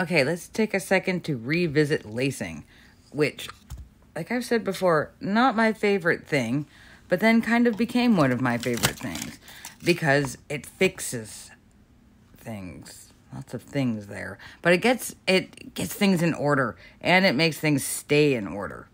Okay, let's take a second to revisit lacing, which, like I've said before, not my favorite thing, but then kind of became one of my favorite things because it fixes things. Lots of things there. But it gets things in order, and it makes things stay in order.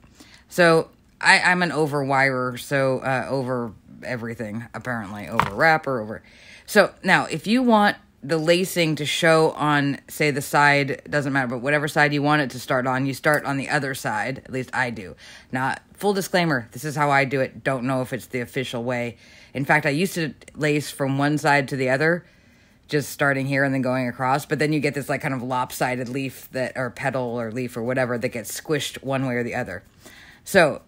So I'm an over-wirer, so over everything, apparently. Over wrapper, over... So now, if you want the lacing to show on, say, the side, doesn't matter, but whatever side you want it to start on, you start on the other side. At least I do. Now, full disclaimer, this is how I do it. Don't know if it's the official way. In fact, I used to lace from one side to the other, just starting here and then going across. But then you get this like kind of lopsided leaf that, or petal or leaf or whatever, that gets squished one way or the other. So,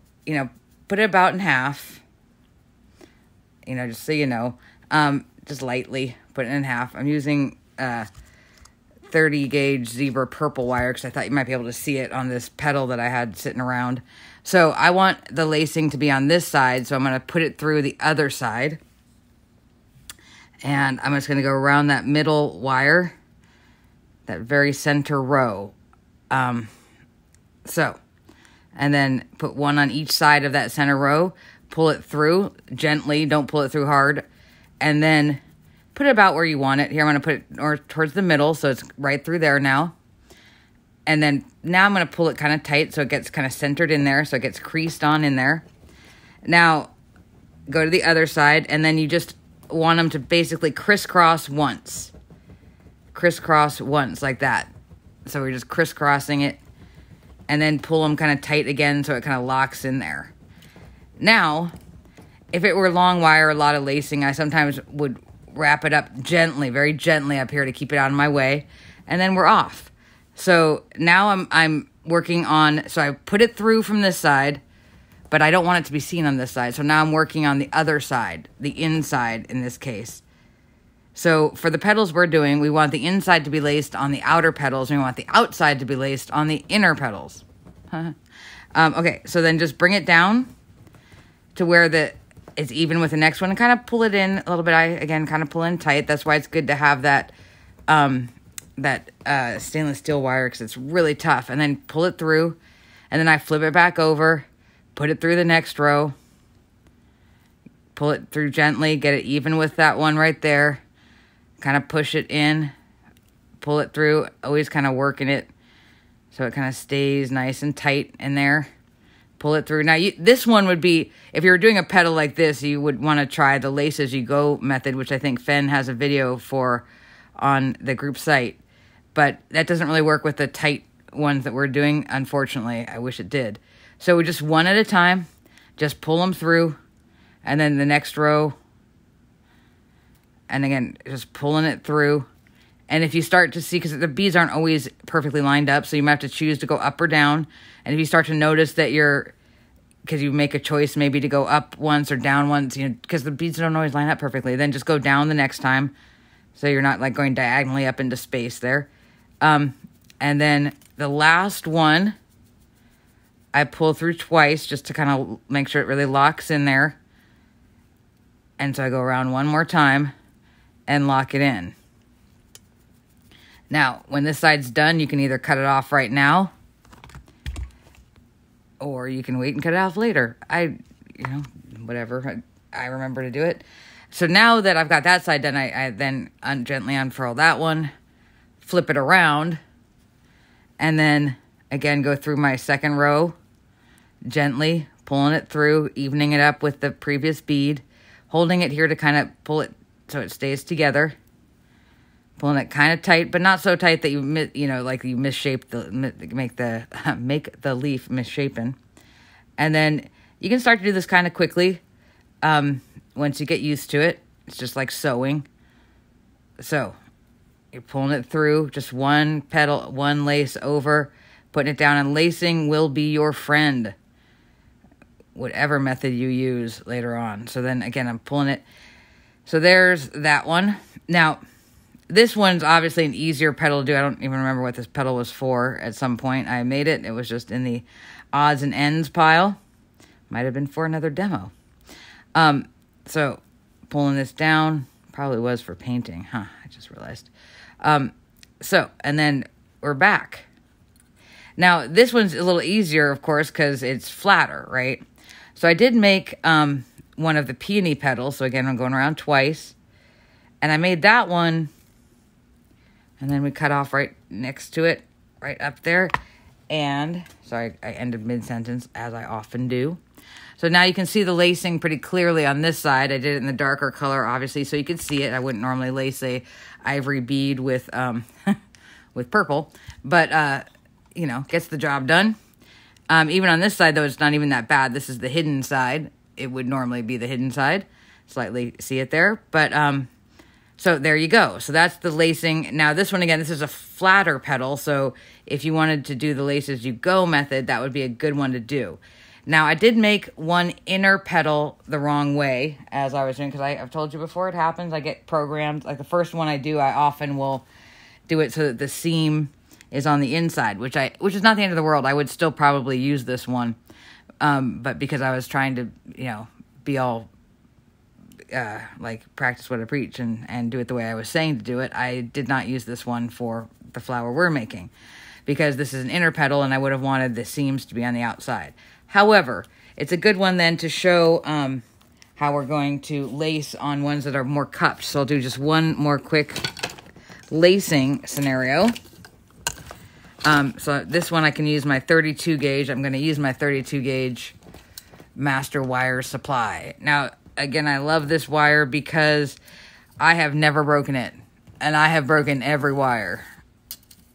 put it about in half, just so you know, just lightly put it in half. I'm using 30 gauge zebra purple wire because I thought you might be able to see it on this petal that I had sitting around. So I want the lacing to be on this side, so I'm going to put it through the other side. And I'm just going to go around that middle wire, that very center row. And then put one on each side of that center row, pull it through gently, don't pull it through hard, and then put it about where you want it. Here I'm going to put it towards the middle, so it's right through there now. And then now I'm going to pull it kind of tight so it gets kind of centered in there, so it gets creased on in there. Now, go to the other side, and then you just want them to basically crisscross once. Crisscross once, like that. So we're just crisscrossing it, and then pull them kind of tight again so it kind of locks in there. Now, if it were long wire, a lot of lacing, I sometimes would wrap it up gently, very gently up here to keep it out of my way, and then we're off. So now I'm working on, so I put it through from this side, but I don't want it to be seen on this side. So now I'm working on the other side, the inside in this case. So for the petals we're doing, we want the inside to be laced on the outer petals, and we want the outside to be laced on the inner petals. Okay, so then just bring it down to where it's even with the next one, and kind of pull it in a little bit. Again, kind of pull in tight. That's why it's good to have that stainless steel wire, because it's really tough. And then pull it through, and then I flip it back over, put it through the next row, pull it through gently, get it even with that one right there, kind of push it in, pull it through, always kind of working it so it kind of stays nice and tight in there. Pull it through. Now, this one would be, if you were doing a petal like this, you would want to try the lace as you go method, which I think Fen has a video for on the group site. But that doesn't really work with the tight ones that we're doing, unfortunately. I wish it did. So we just one at a time, just pull them through, and then the next row, and again, just pulling it through. And if you start to see, because the beads aren't always perfectly lined up, so you might have to choose to go up or down. And if you start to notice that because you make a choice maybe to go up once or down once, because the beads don't always line up perfectly, then just go down the next time, so you're not like going diagonally up into space there. And then the last one, I pull through twice just to kind of make sure it really locks in there. And so I go around one more time and lock it in. Now, when this side's done, you can either cut it off right now, or you can wait and cut it off later. Whatever. I remember to do it. So now that I've got that side done, I then gently unfurl that one, flip it around, and then again go through my second row, gently pulling it through, evening it up with the previous bead, holding it here to kind of pull it so it stays together. Pulling it kind of tight, but not so tight that you misshape make the leaf misshapen. And then you can start to do this kind of quickly. Once you get used to it, it's just like sewing. So you're pulling it through, just one petal, one lace over, putting it down, and lacing will be your friend, whatever method you use later on. So then again, I'm pulling it. So there's that one. Now, this one's obviously an easier petal to do. I don't even remember what this petal was for at some point. I made it. It was just in the odds and ends pile. Might have been for another demo. So pulling this down, probably was for painting. I just realized. And then we're back. Now, this one's a little easier, of course, because it's flatter, right? So I did make one of the peony petals. So again, I'm going around twice. And I made that one. And then we cut off right next to it, right up there. And, sorry, I ended mid-sentence, as I often do. So now you can see the lacing pretty clearly on this side. I did it in the darker color, obviously, so you can see it. I wouldn't normally lace a ivory bead with with purple. But, you know, gets the job done. Even on this side, though, it's not even that bad. This is the hidden side. It would normally be the hidden side. Slightly see it there. But, so there you go. So that's the lacing. Now this one, again, this is a flatter petal. So if you wanted to do the lace as you go method, that would be a good one to do. Now I did make one inner petal the wrong way as I was doing, because I've told you before it happens. I get programmed. Like the first one I do, I often will do it so that the seam is on the inside, which is not the end of the world. I would still probably use this one. But because I was trying to, you know, be all like practice what I preach and do it the way I was saying to do it, I did not use this one for the flower we're making, because this is an inner petal and I would have wanted the seams to be on the outside. However, it's a good one then to show how we're going to lace on ones that are more cupped. So I'll do just one more quick lacing scenario. So this one I can use my 32 gauge. I'm going to use my 32 gauge Master Wire Supply. Now, again, I love this wire because I have never broken it. And I have broken every wire.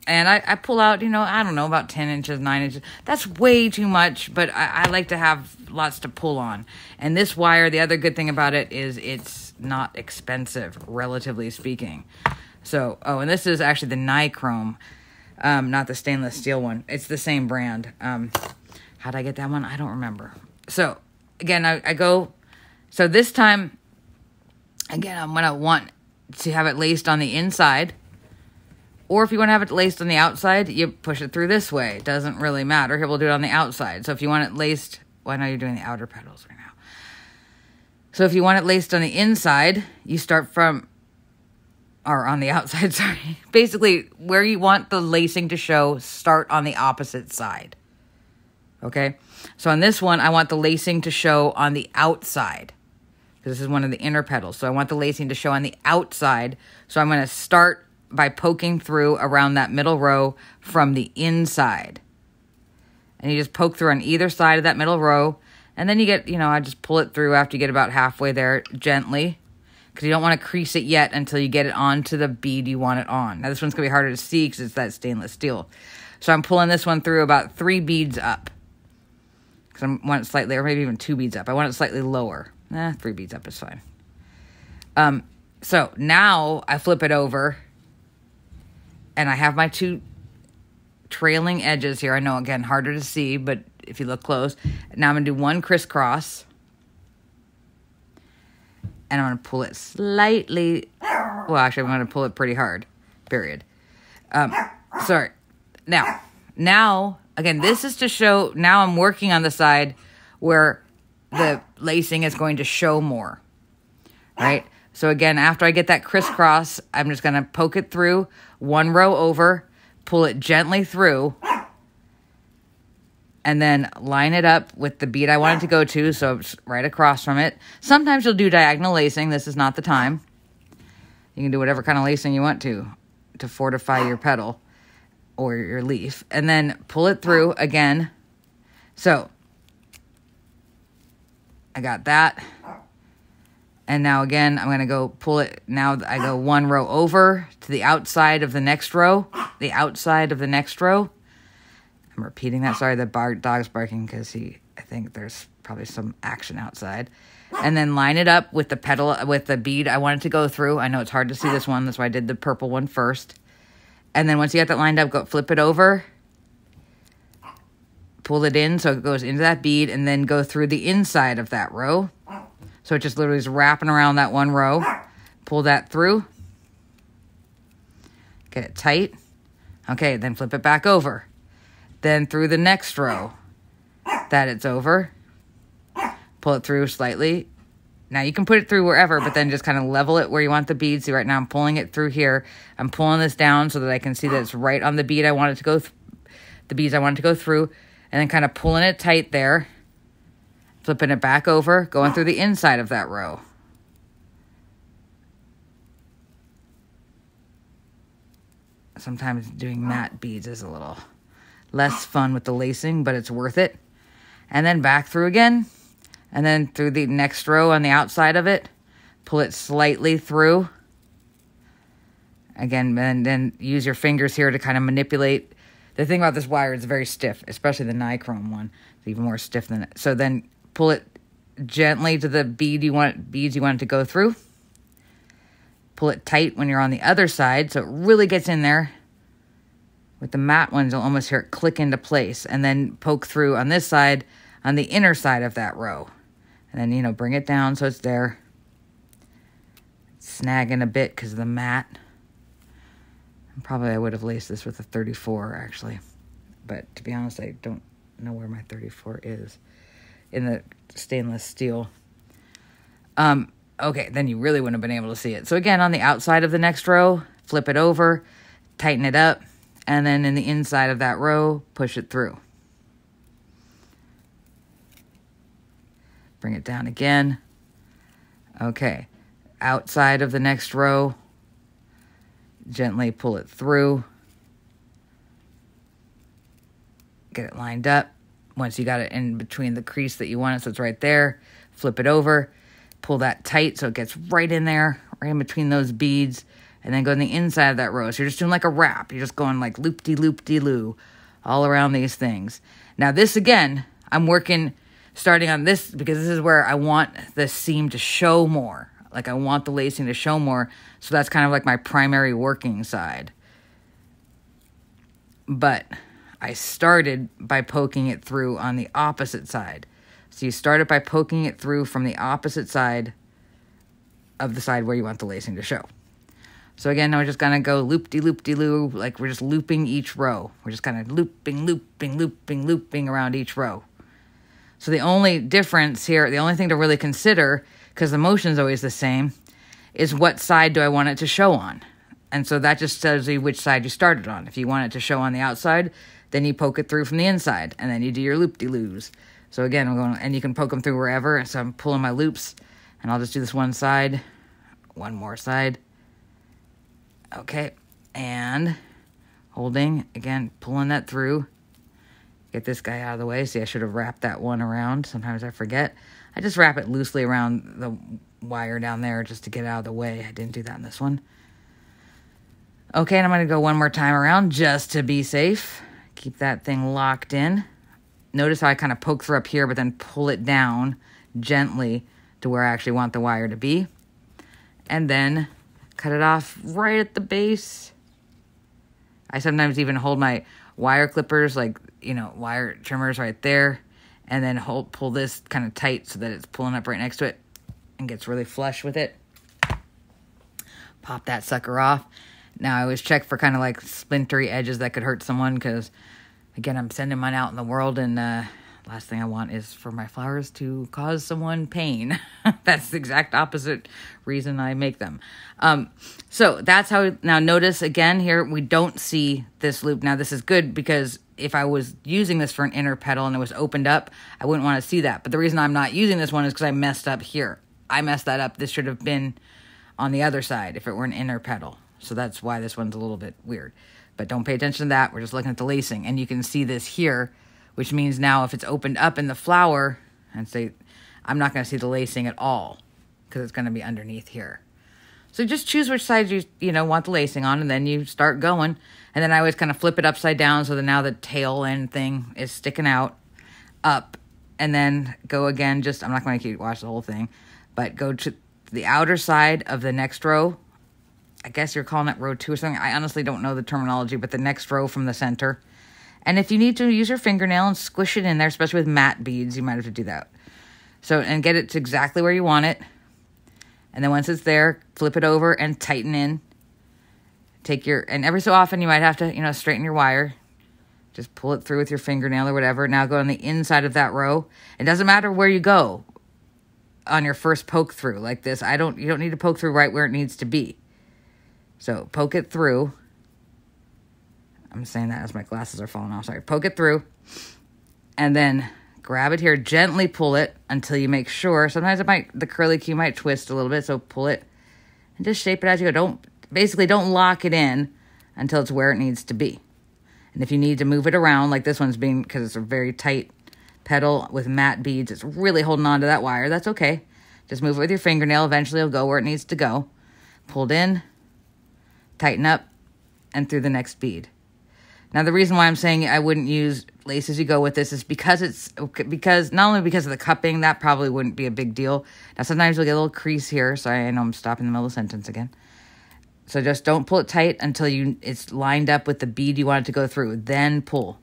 And I pull out, you know, I don't know, about 10 inches, 9 inches. That's way too much, but I like to have lots to pull on. And this wire, the other good thing about it is it's not expensive, relatively speaking. So, oh, and this is actually the Nichrome, not the stainless steel one. It's the same brand. How'd I get that one? I don't remember. So, again, I go... So this time, again, I'm going to want to have it laced on the inside. Or if you want to have it laced on the outside, you push it through this way. It doesn't really matter. Here, we'll do it on the outside. So if you want it laced... Well, I know you're doing the outer petals right now. So if you want it laced on the inside, you start from... Or on the outside, sorry. Basically, where you want the lacing to show, start on the opposite side. Okay? So on this one, I want the lacing to show on the outside. This is one of the inner petals. So I want the lacing to show on the outside. So I'm going to start by poking through around that middle row from the inside. And you just poke through on either side of that middle row. And then you get, you know, I just pull it through after you get about halfway there gently. Because you don't want to crease it yet until you get it onto the bead you want it on. Now this one's going to be harder to see because it's that stainless steel. So I'm pulling this one through about 3 beads up. Because I want it slightly, or maybe even 2 beads up. I want it slightly lower. 3 beads up is fine. So now I flip it over. And I have my 2 trailing edges here. I know, again, harder to see, but if you look close. Now I'm going to do 1 crisscross. And I'm going to pull it slightly. Well, actually, I'm going to pull it pretty hard. Period. Sorry. Now, again, this is to show, now I'm working on the side where the lacing is going to show more. Right? So again, after I get that crisscross, I'm just going to poke it through 1 row over, pull it gently through, and then line it up with the bead I want it to go to, so it's right across from it. Sometimes you'll do diagonal lacing. This is not the time. You can do whatever kind of lacing you want to fortify your petal or your leaf. And then pull it through again. So, I got that. And now again, I'm going to go pull it. Now I go 1 row over to the outside of the next row. The outside of the next row. I'm repeating that. Sorry, the dog's barking because I think there's probably some action outside. And then line it up with the petal, with the bead I want it to go through. I know it's hard to see this one. That's why I did the purple one first. And then once you got that lined up, go flip it over. Pull it in so it goes into that bead. And then go through the inside of that row. So it just literally is wrapping around that 1 row. Pull that through. Get it tight. Okay, then flip it back over. Then through the next row that it's over. Pull it through slightly. Now you can put it through wherever, but then just kind of level it where you want the bead. See, right now I'm pulling it through here. I'm pulling this down so that I can see that it's right on the bead I want it to go, the beads I want it to go through, and then kind of pulling it tight there, flipping it back over, going through the inside of that row. Sometimes doing matte beads is a little less fun with the lacing, but it's worth it. And then back through again. And then through the next row on the outside of it, pull it slightly through. Again, and then use your fingers here to kind of manipulate. The thing about this wire is very stiff, especially the nichrome one. It's even more stiff than it. So then pull it gently to the beads you want it to go through. Pull it tight when you're on the other side so it really gets in there. With the matte ones, you'll almost hear it click into place. And then poke through on this side, on the inner side of that row. And then, you know, bring it down so it's there. It's snagging a bit because of the matte. And probably I would have laced this with a 34, actually. But to be honest, I don't know where my 34 is in the stainless steel. Okay, then you really wouldn't have been able to see it. So again, on the outside of the next row, flip it over, tighten it up, and then in the inside of that row, push it through. Bring it down again. Okay, outside of the next row, gently pull it through. Get it lined up. Once you got it in between the crease that you want it, so it's right there, flip it over, pull that tight so it gets right in there, right in between those beads, and then go on the inside of that row. So you're just doing like a wrap. You're just going like loop-de-loop-de-loo all around these things. Now this, again, I'm working starting on this because this is where I want the seam to show more. Like I want the lacing to show more. So that's kind of like my primary working side. But I started by poking it through on the opposite side. So you started by poking it through from the opposite side of the side where you want the lacing to show. So again, now we're just going to go loop-de-loop-de-loo, like we're just looping each row. We're just kind of looping, looping, looping, looping around each row. So the only difference here, the only thing to really consider, because the motion is always the same, is what side do I want it to show on? And so that just tells you which side you started on. If you want it to show on the outside, then you poke it through from the inside, and then you do your loop-de-loos. So again, I'm going, and you can poke them through wherever. So I'm pulling my loops, and I'll just do this one side, one more side. Okay, and holding, again, pulling that through. Get this guy out of the way. See, I should have wrapped that one around. Sometimes I forget. I just wrap it loosely around the wire down there just to get out of the way. I didn't do that in this one. Okay, and I'm going to go one more time around just to be safe. Keep that thing locked in. Notice how I kind of poke through up here, but then pull it down gently to where I actually want the wire to be. And then cut it off right at the base. I sometimes even hold my wire clippers, like, you know, wire trimmers right there, and then pull this kind of tight so that it's pulling up right next to it and gets really flush with it. Pop that sucker off. Now I always check for kind of like splintery edges that could hurt someone because, again, I'm sending mine out in the world, and last thing I want is for my flowers to cause someone pain. That's the exact opposite reason I make them. So that's how, now notice again here, we don't see this loop. Now this is good because if I was using this for an inner petal and it was opened up, I wouldn't want to see that. But the reason I'm not using this one is because I messed up here. I messed that up. This should have been on the other side if it were an inner petal. So that's why this one's a little bit weird. But don't pay attention to that. We're just looking at the lacing. And you can see this here, which means now if it's opened up in the flower, and say, I'm not going to see the lacing at all because it's going to be underneath here. So just choose which side you want the lacing on, and then you start going. And then I always kind of flip it upside down so that now the tail end thing is sticking out up. And then go again, I'm not going to watch the whole thing, but go to the outer side of the next row. I guess you're calling it row 2 or something. I honestly don't know the terminology, but the next row from the center. And if you need to use your fingernail and squish it in there, especially with matte beads, you might have to do that. So, and get it to exactly where you want it. And then once it's there, flip it over and tighten in. And every so often you might have to, straighten your wire. Just pull it through with your fingernail or whatever. Now go on the inside of that row. It doesn't matter where you go. on your first poke through like this. You don't need to poke through right where it needs to be. So poke it through. I'm saying that as my glasses are falling off. Sorry. Poke it through. And then grab it here. Gently pull it until you make sure. Sometimes the curly Q might twist a little bit. So pull it and just shape it as you go. Don't lock it in until it's where it needs to be. And if you need to move it around, like this one's being, because it's a very tight petal with matte beads, it's really holding on to that wire. That's okay. Just move it with your fingernail. Eventually it'll go where it needs to go. Pulled in, tighten up, and through the next bead. Now, the reason why I'm saying I wouldn't use lace as you go with this is because not only because of the cupping, that probably wouldn't be a big deal. Now, sometimes you'll get a little crease here. Sorry, I know I'm stopping in the middle of the sentence again. So just don't pull it tight until it's lined up with the bead you want it to go through. Then pull.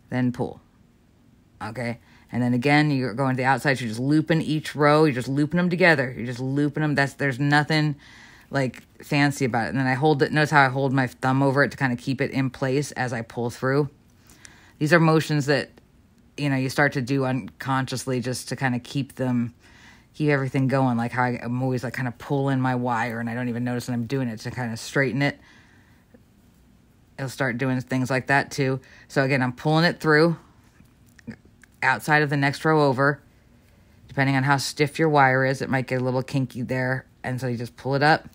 Then pull. Okay? And then again, you're going to the outside. You're just looping each row. You're just looping them together. You're just looping them. There's nothing like fancy about it. And then I hold it. Notice how I hold my thumb over it to kind of keep it in place as I pull through. These are motions that, you start to do unconsciously just to kind of keep everything going. Like how I'm always like kind of pulling my wire and I don't even notice that I'm doing it to kind of straighten it. It'll start doing things like that too. So again, I'm pulling it through outside of the next row over. Depending on how stiff your wire is, it might get a little kinky there. And so you just pull it up.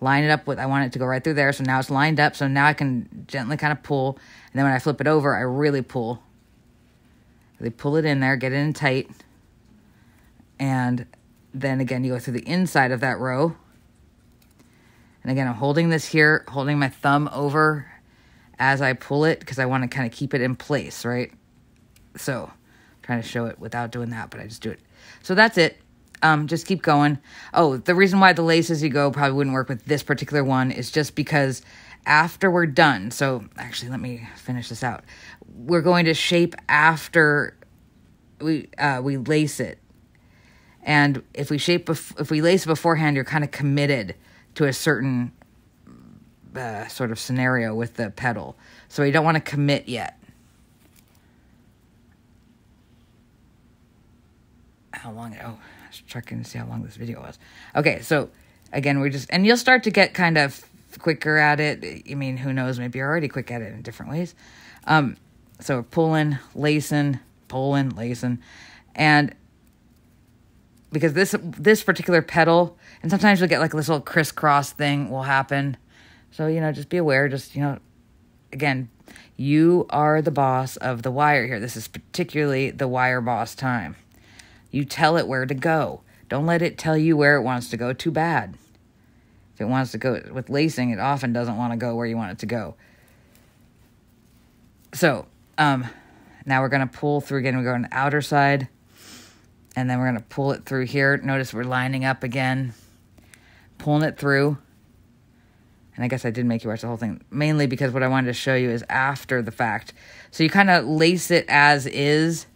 Line it up with, I want it to go right through there. So now it's lined up. So now I can gently kind of pull. And then when I flip it over, I really pull. Really pull it in there, get it in tight. And then again, you go through the inside of that row. And again, I'm holding this here, holding my thumb over as I pull it because I want to kind of keep it in place, right? So I'm trying to show it without doing that, but I just do it. So that's it. Just keep going. Oh, the reason why the lace as you go probably wouldn't work with this particular one is just because after we're done, so actually let me finish this out. We're going to shape after we lace it. And if we lace it beforehand, you're kind of committed to a certain sort of scenario with the petal. So you don't want to commit yet. How long? Oh, I was checking to see how long this video was. Okay, so again, and you'll start to get kind of quicker at it. I mean, who knows? Maybe you're already quick at it in different ways. So we're pulling, lacing, and because this particular petal, and sometimes you'll get like this little crisscross thing will happen. So, just be aware. Just, again, you are the boss of the wire here. This is particularly the wire boss time. You tell it where to go. Don't let it tell you where it wants to go. Too bad. If it wants to go with lacing, it often doesn't want to go where you want it to go. So, now we're going to pull through again. We go on the outer side. And then we're going to pull it through here. Notice we're lining up again. Pulling it through. And I guess I did make you watch the whole thing. Mainly because what I wanted to show you is after the fact. So you kind of lace it as is.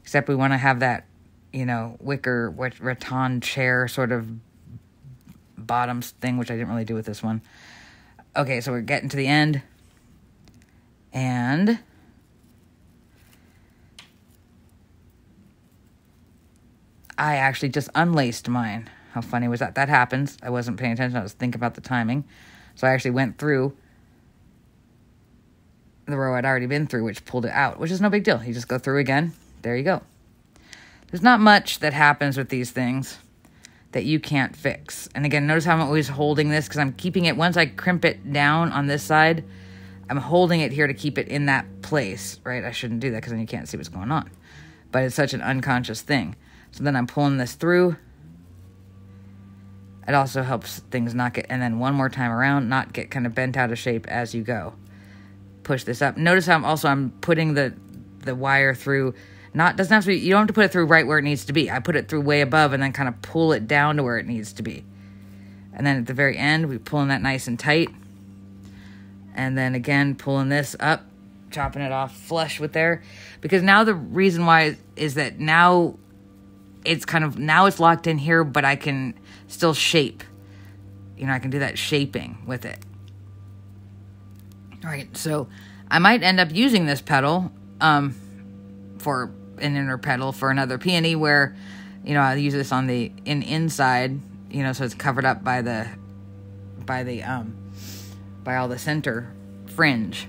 Except we want to have that, wicker, rattan chair sort of bottoms thing. Which I didn't really do with this one. Okay, so we're getting to the end. And I actually just unlaced mine. How funny was that? That happens. I wasn't paying attention. I was thinking about the timing. So I actually went through the row I'd already been through, which pulled it out, which is no big deal. You just go through again. There you go. There's not much that happens with these things that you can't fix. And again, notice how I'm always holding this because I'm keeping it, once I crimp it down on this side, I'm holding it here to keep it in that place, right? I shouldn't do that because then you can't see what's going on. But it's such an unconscious thing. So then I'm pulling this through. It also helps things not get, and then one more time around, not get kind of bent out of shape as you go. Push this up. Notice how I'm putting the wire through, doesn't have to be, you don't have to put it through right where it needs to be. I put it through way above and then kind of pull it down to where it needs to be. And then at the very end, we're pulling that nice and tight. And then again, pulling this up, chopping it off flush with there. Because now the reason why is that now it's locked in here, but I can still shape. I can do that shaping with it. All right, so I might end up using this petal for an inner petal for another peony where You know, I'll use this on the inside, you know, so it's covered up by all the center fringe.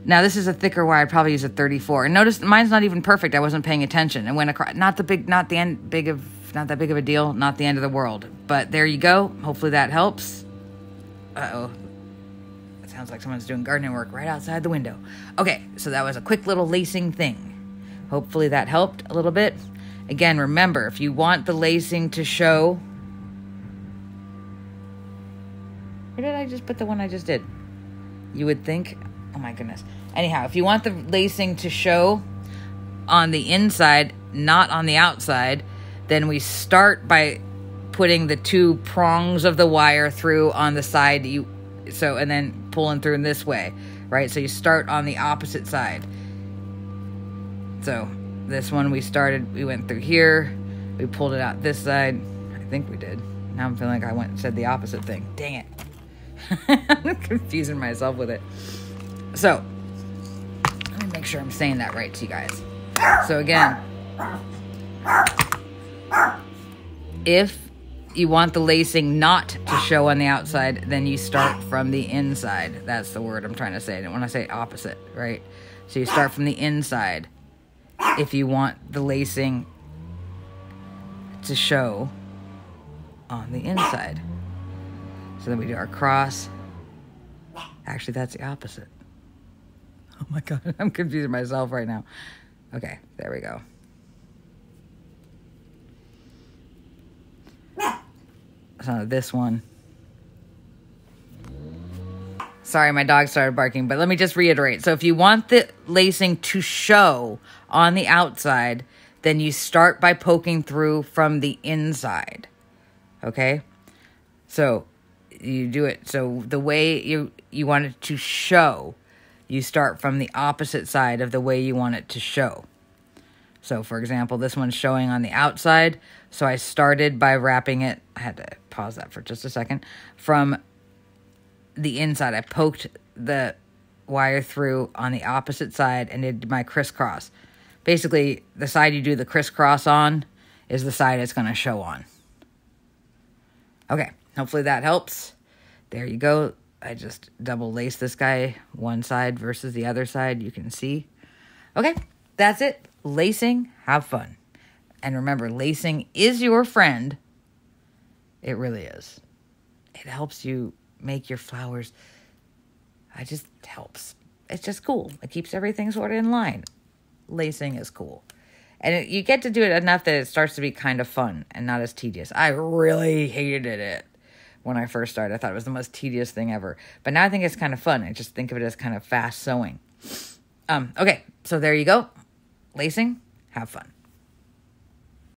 Now this is a thicker wire. I'd probably use a 34. And notice mine's not even perfect. I wasn't paying attention. It went across. Not that big of a deal. Not the end of the world. But there you go. Hopefully that helps. Uh-oh. It sounds like someone's doing gardening work right outside the window. Okay, so that was a quick little lacing thing. Hopefully that helped a little bit. Again, remember, if you want the lacing to show... Where did I just put the one I just did? You would think... Oh my goodness. Anyhow, if you want the lacing to show on the inside, not on the outside, then we start by putting the 2 prongs of the wire through on the side and then pulling through in this way, right? So you start on the opposite side. So this one we went through here, we pulled it out this side. I think we did. Now I'm feeling like I said the opposite thing. Dang it. I'm confusing myself with it. So, let me make sure I'm saying that right to you guys. So again, if you want the lacing not to show on the outside, then you start from the inside. That's the word I'm trying to say. I don't want to say opposite, right? So you start from the inside if you want the lacing to show on the inside. So then we do our cross. Actually, that's the opposite. Oh my God, I'm confusing myself right now. Okay, there we go. So this one. Sorry, my dog started barking, but let me just reiterate. So if you want the lacing to show on the outside, then you start by poking through from the inside. Okay? So you do it. So the way you want it to show, you start from the opposite side of the way you want it to show. So, for example, this one's showing on the outside. So I started by wrapping it. I had to pause that for just a second. From the inside, I poked the wire through on the opposite side and did my crisscross. Basically, the side you do the crisscross on is the side it's going to show on. Okay, hopefully that helps. There you go. I just double lace this guy one side versus the other side. You can see. Okay, that's it. Lacing, have fun. And remember, lacing is your friend. It really is. It helps you make your flowers. It just helps. It's just cool. It keeps everything sort of in line. Lacing is cool. And you get to do it enough that it starts to be kind of fun and not as tedious. I really hated it. When I first started, I thought it was the most tedious thing ever. But now I think it's kind of fun. I just think of it as kind of fast sewing. Okay, so there you go. Lacing, have fun.